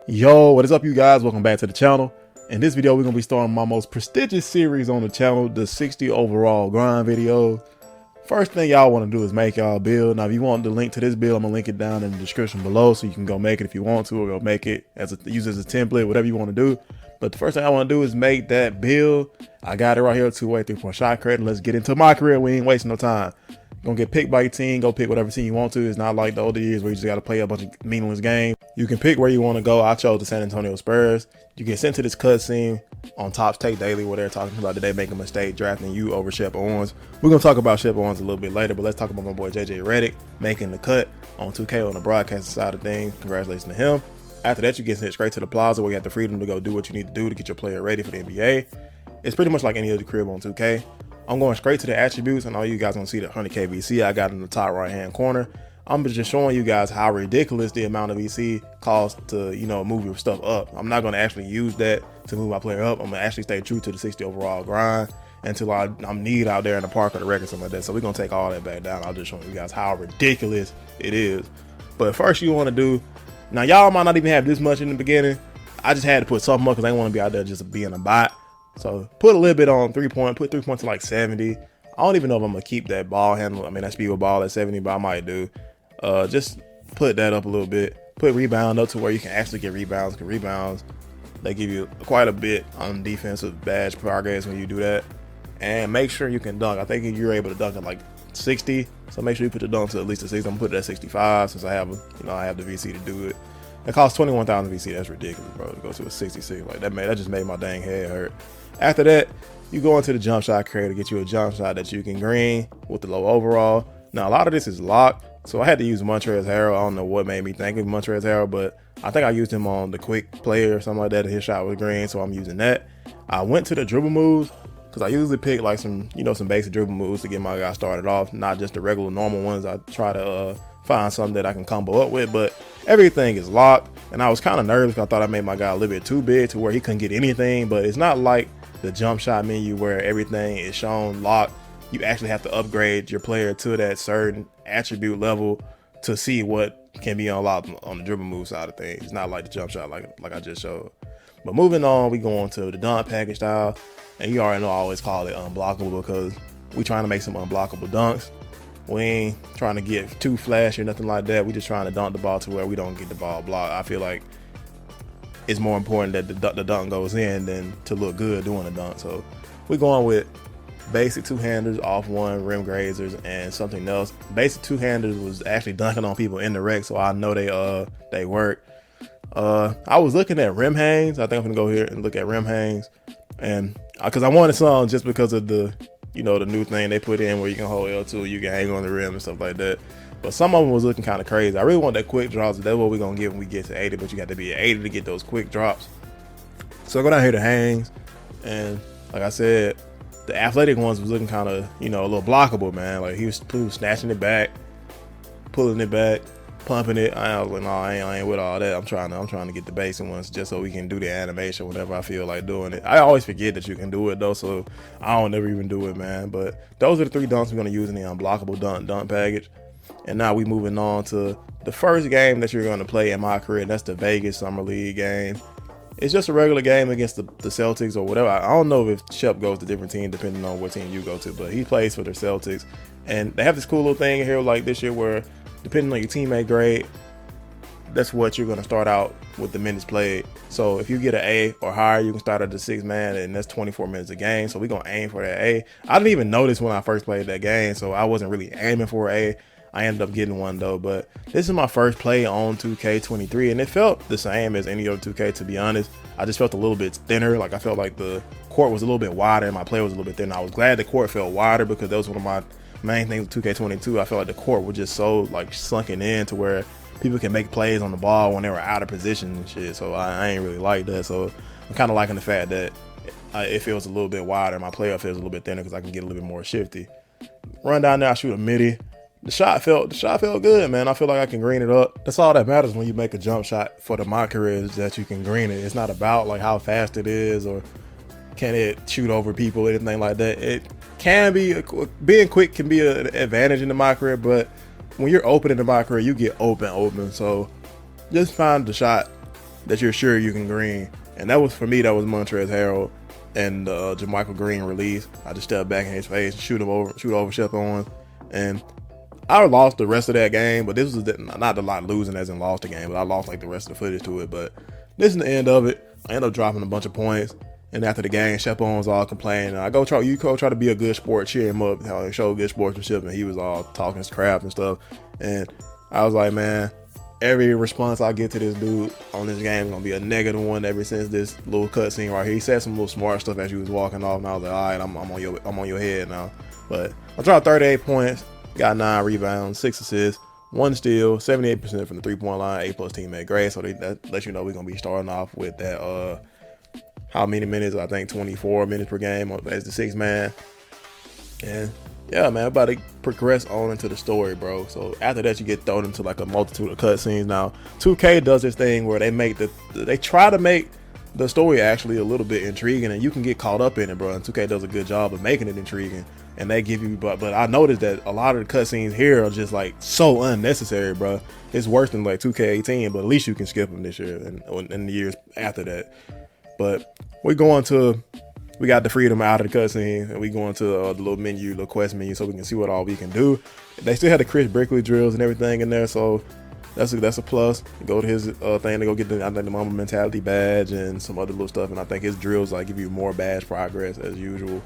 Yo, what is up, you guys? Welcome back to the channel. In this video, we're gonna be starting my most prestigious series on the channel, the 60 overall grind video. First thing y'all want to do is make y'all build. Now, if you want the link to this build, I'm gonna link it down in the description below, so you can go make it if you want to, or go make it use it as a template, whatever you want to do. But the first thing I want to do is make that build. I got it right here, 2-way 3-point shot creator. Let's get into my career. We ain't wasting no time. Gonna get picked by your team, go pick whatever team you want to. It's not like the older years where you just gotta play a bunch of meaningless games. You can pick where you want to go. I chose the San Antonio Spurs. You get sent to this cutscene on Topps Take Daily where they're talking about did they make a mistake drafting you over Shep Owens. We're gonna talk about Shep Owens a little bit later, but let's talk about my boy JJ Redick making the cut on 2K on the broadcasting side of things. Congratulations to him. After that, you get sent straight to the plaza where you have the freedom to go do what you need to do to get your player ready for the NBA. It's pretty much like any other crib on 2K. I'm going straight to the attributes, and all you guys gonna see the 100K VC I got in the top right hand corner. I'm just showing you guys how ridiculous the amount of VC costs to, move your stuff up. I'm not gonna actually use that to move my player up. I'm gonna actually stay true to the 60 overall grind until I'm need out there in the park or the rec or something like that. So we're gonna take all that back down. I'll just show you guys how ridiculous it is. But first you wanna do, now y'all might not even have this much in the beginning. I just had to put something up because I didn't want to be out there just being a bot. So put a little bit on 3-point, put 3 points to like 70. I don't even know if I'm gonna keep that ball handle. I mean, that speed with ball at 70, but I might do. Just put that up a little bit. Put rebound up to where you can actually get rebounds. Because rebounds, they give you quite a bit on defensive badge progress when you do that. And make sure you can dunk. I think you're able to dunk at like 60. So make sure you put the dunk to at least a 60. I'm gonna put it at 65 since I have, I have the VC to do it. It costs 21,000 VC. That's ridiculous, bro. To go to a 66 like that just made my dang head hurt. After that, you go into the jump shot creator, get you a jump shot that you can green with the low overall. Now, a lot of this is locked, so I had to use Montrezl Harrell. I don't know what made me think of Montrezl Harrell, but I think I used him on the quick player or something like that. His shot was green, so I'm using that. I went to the dribble moves because I usually pick like some basic dribble moves to get my guy started off, not just the regular normal ones. I try to find something that I can combo up with, but everything is locked. And I was kind of nervous because I thought I made my guy a little bit too big to where he couldn't get anything, but it's not like the jump shot menu where everything is shown locked. You actually have to upgrade your player to that certain attribute level to see what can be unlocked on the dribble move side of things. It's not like the jump shot like I just showed. But moving on, we go on to the dunk package style, and you already know I always call it unblockable because we trying to make some unblockable dunks. We ain't trying to get too flashy or nothing like that. We just trying to dunk the ball to where we don't get the ball blocked. I feel like it's more important that the dunk goes in than to look good doing the dunk. So we're going with basic two-handers, off one, rim grazers, and something else. Basic two-handers was actually dunking on people in the rec, so I know they work. I was looking at rim hangs. I think I'm gonna go here and look at rim hangs, and because I wanted some just because of the the new thing they put in where you can hold L2, you can hang on the rim and stuff like that. But some of them was looking kind of crazy. I really want that quick drops. That's what we're gonna get when we get to 80, but you got to be at 80 to get those quick drops. So I go down here to hangs, and like I said, the athletic ones was looking kind of, a little blockable, man. Like he was snatching it back, pulling it back, pumping it. I was like, no, I ain't with all that. I'm trying to get the basic ones just so we can do the animation whenever I feel like doing it. I always forget that you can do it though, so I don't ever even do it, man. But those are the 3 dunks we're gonna use in the unblockable dunk package. And now we moving on to the first game that you're gonna play in my career. And that's the Vegas Summer League game. It's just a regular game against the Celtics or whatever. I don't know if Shep goes to different teams depending on what team you go to, but he plays for the Celtics. And they have this cool little thing here like this year where depending on your teammate grade, that's what you're going to start out with the minutes played. So if you get an A or higher, you can start at the 6th man, and that's 24 minutes a game. So we're going to aim for that A. I didn't even notice when I first played that game, so I wasn't really aiming for an A. I ended up getting one though, but this is my first play on 2K23, and it felt the same as any other 2K, to be honest. I just felt a little bit thinner. Like I felt like the court was a little bit wider and my play was a little bit thinner. I was glad the court felt wider because that was one of my main things with 2K22. I felt like the court was just so like sunken in to where people can make plays on the ball when they were out of position and shit. So I ain't really like that. So I'm kind of liking the fact that it feels a little bit wider. My player feels a little bit thinner because I can get a little bit more shifty. Run down there, I shoot a midi. The shot felt good, man. I feel like I can green it up. That's all that matters when you make a jump shot for my career is that you can green it. It's not about like how fast it is or can it shoot over people or anything like that. It can be, being quick can be an advantage in my career, but when you're open in my career, you get open. So just find the shot that you're sure you can green. And that was, for me, that was Montrezl Harrell and Jermichael Green release. I just stepped back in his face, shoot over Shep Owens. And I lost the rest of that game, but this was not a lot losing as in lost the game, but I lost like the rest of the footage to it. But this is the end of it. I ended up dropping a bunch of points. And after the game, Shep Owens all complaining. I try to be a good sport, cheer him up, how he showed good sportsmanship, and he was all talking his crap and stuff. And I was like, man, every response I get to this dude on this game is gonna be a negative one ever since this little cutscene right here. He said some little smart stuff as he was walking off, and I was like, all right, I'm on your head now. But I dropped 38 points, got 9 rebounds, 6 assists, 1 steal, 78% from the 3-point line, A+ teammate grade. So that lets you know we're gonna be starting off with that. How many minutes? I think 24 minutes per game as the 6th man. And yeah, man, about to progress on into the story, bro. So after that, you get thrown into like a multitude of cutscenes. Now, 2K does this thing where they try to make the story actually a little bit intriguing, and you can get caught up in it, bro. And 2K does a good job of making it intriguing. And they give you, but I noticed that a lot of the cutscenes here are just like so unnecessary, bro. It's worse than like 2K18, but at least you can skip them this year and in the years after that. But we got the freedom out of the cutscene, and we going to the little menu, little quest menu, so we can see what all we can do. They still had the Chris Brickley drills and everything in there, so that's a plus. Go to his thing to go get the Mama Mentality badge and some other little stuff, and I think his drills like give you more badge progress as usual.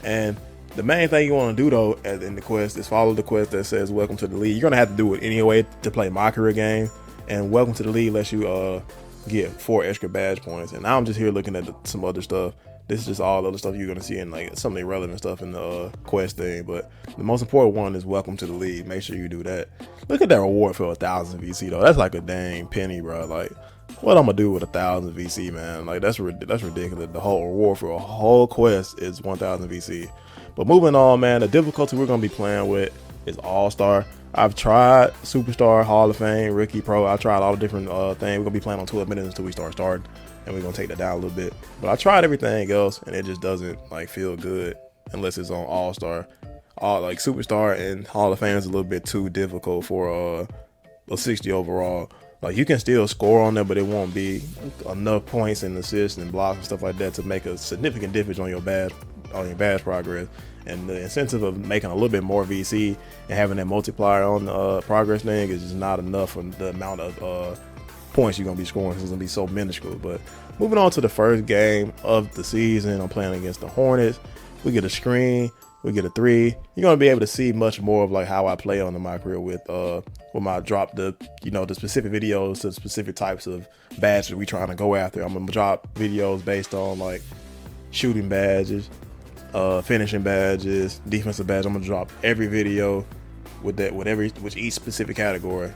And the main thing you want to do though in the quest is follow the quest that says "Welcome to the League." You're gonna have to do it anyway to play my career game, and "Welcome to the League" lets you get 4 extra badge points. And now I'm just here looking at some other stuff. This is just all the other stuff you're gonna see in like some of the relevant stuff in the quest thing. But the most important one is "Welcome to the League." Make sure you do that. Look at that reward for 1,000 VC though. That's like a dang penny, bro. Like, what I'm gonna do with 1,000 VC, man? Like that's ridiculous. The whole reward for a whole quest is 1,000 VC. But moving on, man, the difficulty we're gonna be playing with is All-Star. I've tried Superstar, Hall of Fame, Rookie, Pro. I've tried all the different things. We're gonna be playing on 12 minutes until we start starting, and we're gonna take that down a little bit. But I tried everything else, and it just doesn't like feel good unless it's on All-Star. Like Superstar and Hall of Fame is a little bit too difficult for a 60 overall. Like you can still score on there, but it won't be enough points and assists and blocks and stuff like that to make a significant difference on your badge progress. And the incentive of making a little bit more VC and having that multiplier on the progress thing is just not enough for the amount of points you're gonna be scoring. It's gonna be so minuscule. But moving on to the first game of the season, I'm playing against the Hornets. We get a screen, we get a 3. You're gonna be able to see much more of like how I play on my career with my drop the specific videos to the specific types of badges we trying to go after. I'm gonna drop videos based on like shooting badges, finishing badges, defensive badges. I'm gonna drop every video with each specific category.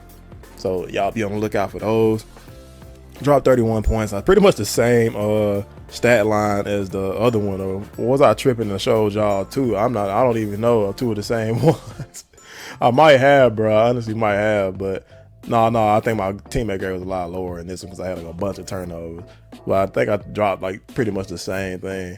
So y'all be on the lookout for those. Dropped 31 points. Pretty much the same stat line as the other one. Or was I tripping and showed y'all two? I don't even know 2 of the same ones. I might have, bro. I honestly might have, but no. I think my teammate grade was a lot lower in this one because I had like a bunch of turnovers. But I think I dropped like pretty much the same thing.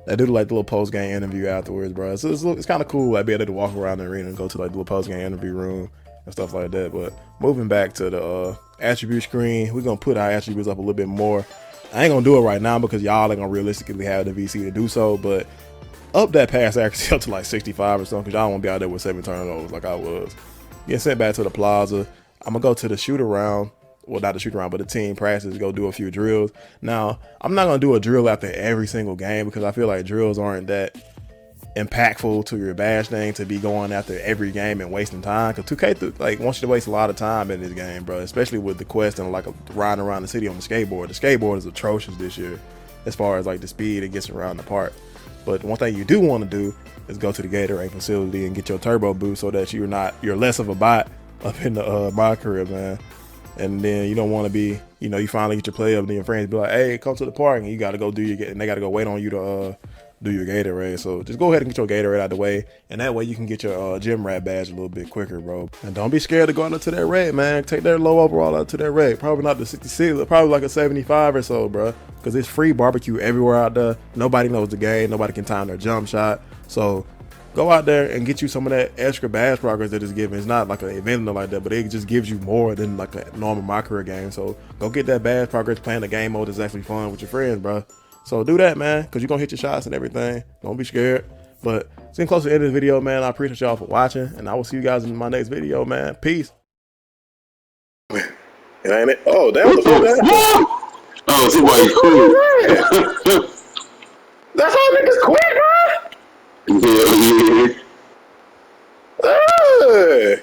They do like the little post game interview afterwards, bro. So it's kind of cool. Like be able to walk around the arena and go to like the little post game interview room and stuff like that. But moving back to the attribute screen, we're gonna put our attributes up a little bit more. I ain't gonna do it right now because y'all ain't gonna realistically have the VC to do so. But up that pass accuracy up to like 65 or something, because y'all won't be out there with 7 turnovers like I was. Getting sent back to the plaza. I'm gonna go to the shoot around. Well, not the shoot around, but the team practice, go do a few drills. Now, I'm not going to do a drill after every single game because I feel like drills aren't that impactful to your badge thing to be going after every game and wasting time. Because 2K like wants you to waste a lot of time in this game, bro, especially with the quest and like riding around the city on the skateboard. The skateboard is atrocious this year as far as like the speed it gets around the park. But one thing you do want to do is go to the Gatorade facility and get your turbo boost so that you're less of a bot up in the my career, man. And then you don't want to be, you finally get your play up, and then your friends be like, hey, come to the park, and you got to go and they got to go wait on you to do your Gatorade. So just go ahead and get your Gatorade out of the way, and that way you can get your gym rat badge a little bit quicker, bro. And don't be scared to go out to that red, man. Take that low overall out to that red. Probably not the 66, probably like a 75 or so, bro, because it's free barbecue everywhere out there. Nobody knows the game. Nobody can time their jump shot. So go out there and get you some of that extra badge progress that it's giving. It's not like an event or like that, but it just gives you more than like a normal My Career game. So go get that badge progress, playing the game mode is actually fun with your friends, bro. So do that, man, because you're going to hit your shots and everything. Don't be scared. But it's getting close to the end of the video, man. I appreciate y'all for watching, and I will see you guys in my next video, man. Peace. It ain't it? Oh, damn. Oh, somebody cool. That's how niggas quit, bro. Yeah. Hey.